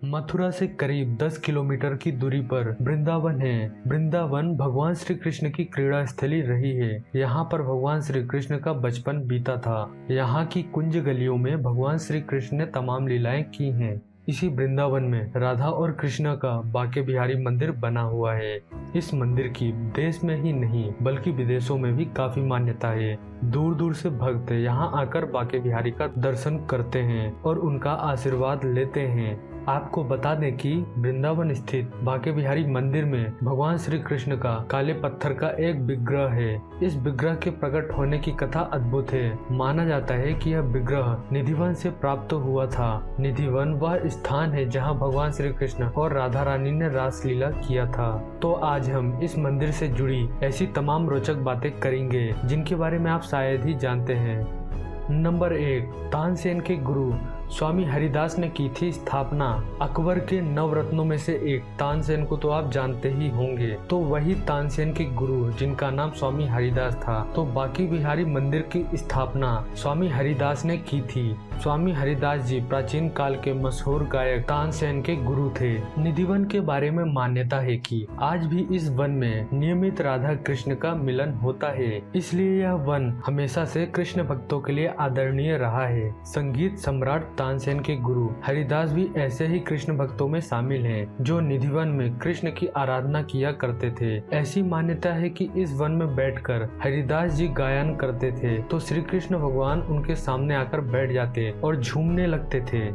मथुरा से करीब 10 किलोमीटर की दूरी पर वृंदावन है। वृंदावन भगवान श्री कृष्ण की क्रीड़ा स्थली रही है। यहाँ पर भगवान श्री कृष्ण का बचपन बीता था। यहाँ की कुंज गलियों में भगवान श्री कृष्ण ने तमाम लीलाएं की हैं। इसी वृंदावन में राधा और कृष्ण का बांके बिहारी मंदिर बना हुआ है। इस मंदिर की देश में ही नहीं बल्कि विदेशों में भी काफी मान्यता है। दूर दूर से भक्त यहाँ आकर बांके बिहारी का दर्शन करते हैं और उनका आशीर्वाद लेते हैं। आपको बता दें कि वृंदावन स्थित बांके बिहारी मंदिर में भगवान श्री कृष्ण का काले पत्थर का एक विग्रह है। इस विग्रह के प्रकट होने की कथा अद्भुत है। माना जाता है कि यह विग्रह निधिवन से प्राप्त हुआ था। निधिवन वह स्थान है जहां भगवान श्री कृष्ण और राधा रानी ने रासलीला किया था। तो आज हम इस मंदिर से जुड़ी ऐसी तमाम रोचक बातें करेंगे जिनके बारे में आप शायद ही जानते हैं। नंबर 1, तानसेन के गुरु स्वामी हरिदास ने की थी स्थापना। अकबर के नवरत्नों में से एक तानसेन को तो आप जानते ही होंगे। तो वही तानसेन के गुरु जिनका नाम स्वामी हरिदास था। तो बांके बिहारी मंदिर की स्थापना स्वामी हरिदास ने की थी। स्वामी हरिदास जी प्राचीन काल के मशहूर गायक तानसेन के गुरु थे। निधिवन के बारे में मान्यता है कि आज भी इस वन में नियमित राधा कृष्ण का मिलन होता है। इसलिए यह वन हमेशा से कृष्ण भक्तों के लिए आदरणीय रहा है। संगीत सम्राट तानसेन के गुरु हरिदास भी ऐसे ही कृष्ण भक्तों में शामिल हैं, जो निधिवन में कृष्ण की आराधना किया करते थे। ऐसी मान्यता है कि इस वन में बैठकर हरिदास जी गायन करते थे तो श्री कृष्ण भगवान उनके सामने आकर बैठ जाते और झूमने लगते थे।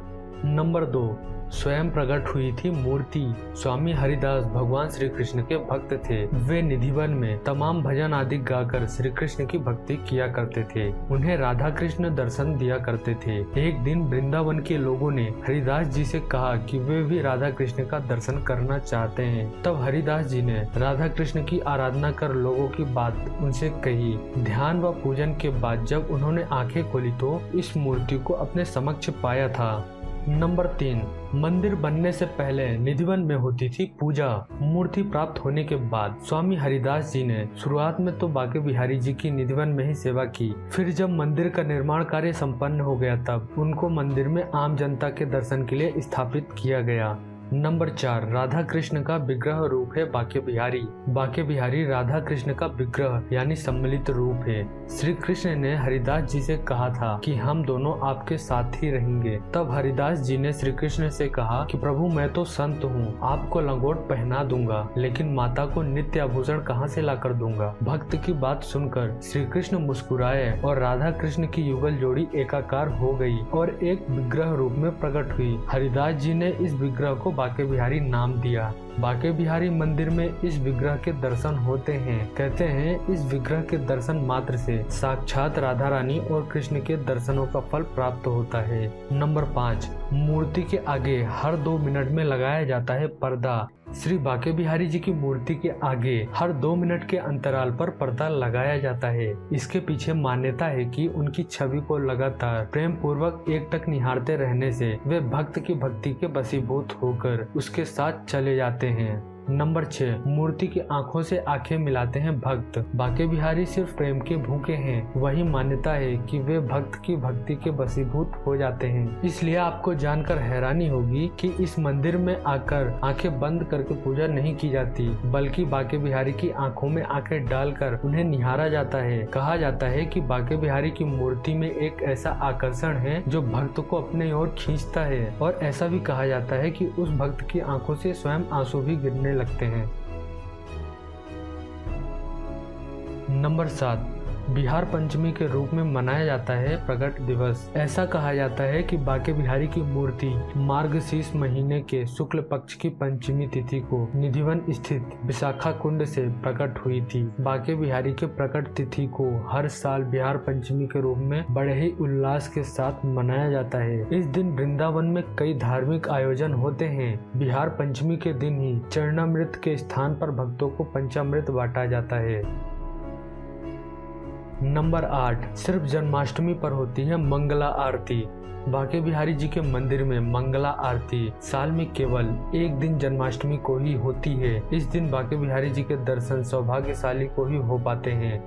नंबर 2, स्वयं प्रकट हुई थी मूर्ति। स्वामी हरिदास भगवान श्री कृष्ण के भक्त थे। वे निधिवन में तमाम भजन आदि गाकर श्री कृष्ण की भक्ति किया करते थे। उन्हें राधा कृष्ण दर्शन दिया करते थे। एक दिन वृंदावन के लोगों ने हरिदास जी से कहा कि वे भी राधा कृष्ण का दर्शन करना चाहते हैं। तब हरिदास जी ने राधा कृष्ण की आराधना कर लोगों की बात उनसे कही। ध्यान व पूजन के बाद जब उन्होंने आंखें खोली तो इस मूर्ति को अपने समक्ष पाया था। नंबर 3, मंदिर बनने से पहले निधिवन में होती थी पूजा। मूर्ति प्राप्त होने के बाद स्वामी हरिदास जी ने शुरुआत में तो बांके बिहारी जी की निधिवन में ही सेवा की। फिर जब मंदिर का निर्माण कार्य संपन्न हो गया तब उनको मंदिर में आम जनता के दर्शन के लिए स्थापित किया गया। नंबर 4, राधा कृष्ण का विग्रह रूप है बांके बिहारी। बांके बिहारी राधा कृष्ण का विग्रह यानी सम्मिलित रूप है। श्री कृष्ण ने हरिदास जी से कहा था कि हम दोनों आपके साथ ही रहेंगे। तब हरिदास जी ने श्री कृष्ण से कहा कि प्रभु मैं तो संत हूँ, आपको लंगोट पहना दूंगा, लेकिन माता को नित्य आभूषण कहाँ से ला कर दूंगा। भक्त की बात सुनकर श्री कृष्ण मुस्कुराए और राधा कृष्ण की युगल जोड़ी एकाकार हो गई और एक विग्रह रूप में प्रकट हुई। हरिदास जी ने इस विग्रह को बांके बिहारी नाम दिया। बांके बिहारी मंदिर में इस विग्रह के दर्शन होते हैं। कहते हैं इस विग्रह के दर्शन मात्र से साक्षात राधा रानी और कृष्ण के दर्शनों का फल प्राप्त होता है। नंबर 5, मूर्ति के आगे हर 2 मिनट में लगाया जाता है पर्दा। श्री बांके बिहारी जी की मूर्ति के आगे हर 2 मिनट के अंतराल पर पर्दा लगाया जाता है। इसके पीछे मान्यता है कि उनकी छवि को लगातार प्रेम पूर्वक एकटक निहारते रहने से वे भक्त की भक्ति के वशीभूत होकर उसके साथ चले जाते हैं। नंबर 6, मूर्ति की आंखों से आंखें मिलाते हैं भक्त। बांके बिहारी सिर्फ प्रेम के भूखे हैं। वही मान्यता है कि वे भक्त की भक्ति के वशीभूत हो जाते हैं। इसलिए आपको जानकर हैरानी होगी कि इस मंदिर में आकर आंखें बंद करके पूजा नहीं की जाती, बल्कि बांके बिहारी की आंखों में आंखें डालकर उन्हें निहारा जाता है। कहा जाता है कि बांके बिहारी की मूर्ति में एक ऐसा आकर्षण है जो भक्त को अपने ओर खींचता है और ऐसा भी कहा जाता है कि उस भक्त की आंखों से स्वयं आंसू भी गिरने लगते हैं। नंबर 7, बिहार पंचमी के रूप में मनाया जाता है प्रकट दिवस। ऐसा कहा जाता है कि बांके बिहारी की मूर्ति मार्गशीर्ष महीने के शुक्ल पक्ष की पंचमी तिथि को निधिवन स्थित विशाखा कुंड से प्रकट हुई थी। बांके बिहारी के प्रकट तिथि को हर साल बिहार पंचमी के रूप में बड़े ही उल्लास के साथ मनाया जाता है। इस दिन वृंदावन में कई धार्मिक आयोजन होते हैं। बिहार पंचमी के दिन ही चरणामृत के स्थान पर भक्तों को पंचामृत बांटा जाता है। नंबर 8, सिर्फ जन्माष्टमी पर होती है मंगला आरती। बांके बिहारी जी के मंदिर में मंगला आरती साल में केवल एक दिन जन्माष्टमी को ही होती है। इस दिन बांके बिहारी जी के दर्शन सौभाग्यशाली को ही हो पाते हैं।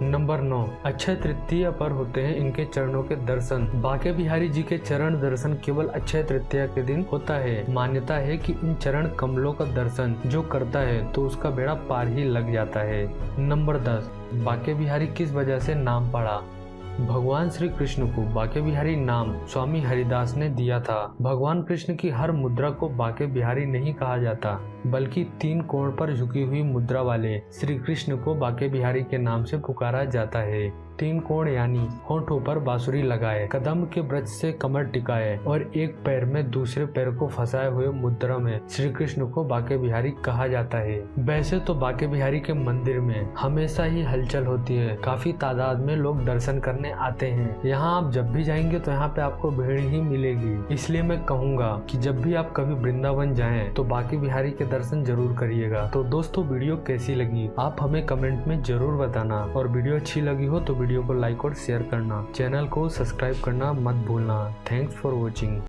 नंबर 9, अक्षय तृतीया पर होते हैं इनके चरणों के दर्शन। बांके बिहारी जी के चरण दर्शन केवल अक्षय तृतीया के दिन होता है। मान्यता है कि इन चरण कमलों का दर्शन जो करता है तो उसका बेड़ा पार ही लग जाता है। नंबर 10, बांके बिहारी किस वजह से नाम पड़ा? भगवान श्री कृष्ण को बांके बिहारी नाम स्वामी हरिदास ने दिया था। भगवान कृष्ण की हर मुद्रा को बांके बिहारी नहीं कहा जाता, बल्कि 3 कोण पर झुकी हुई मुद्रा वाले श्री कृष्ण को बांके बिहारी के नाम से पुकारा जाता है। 3 कोण यानी होठों पर बांसुरी लगाए, कदम के वृक्ष से कमर टिकाए और एक पैर में दूसरे पैर को फंसाए हुए मुद्रा में श्री कृष्ण को बांके बिहारी कहा जाता है। वैसे तो बांके बिहारी के मंदिर में हमेशा ही हलचल होती है, काफी तादाद में लोग दर्शन करने आते हैं। यहाँ आप जब भी जाएंगे तो यहाँ पे आपको भीड़ ही मिलेगी। इसलिए मैं कहूँगा कि जब भी आप कभी वृंदावन जाएं तो बांके बिहारी के दर्शन जरूर करिएगा। तो दोस्तों, वीडियो कैसी लगी आप हमें कमेंट में जरूर बताना, और वीडियो अच्छी लगी हो तो वीडियो को लाइक और शेयर करना, चैनल को सब्सक्राइब करना मत भूलना। Thanks for watching.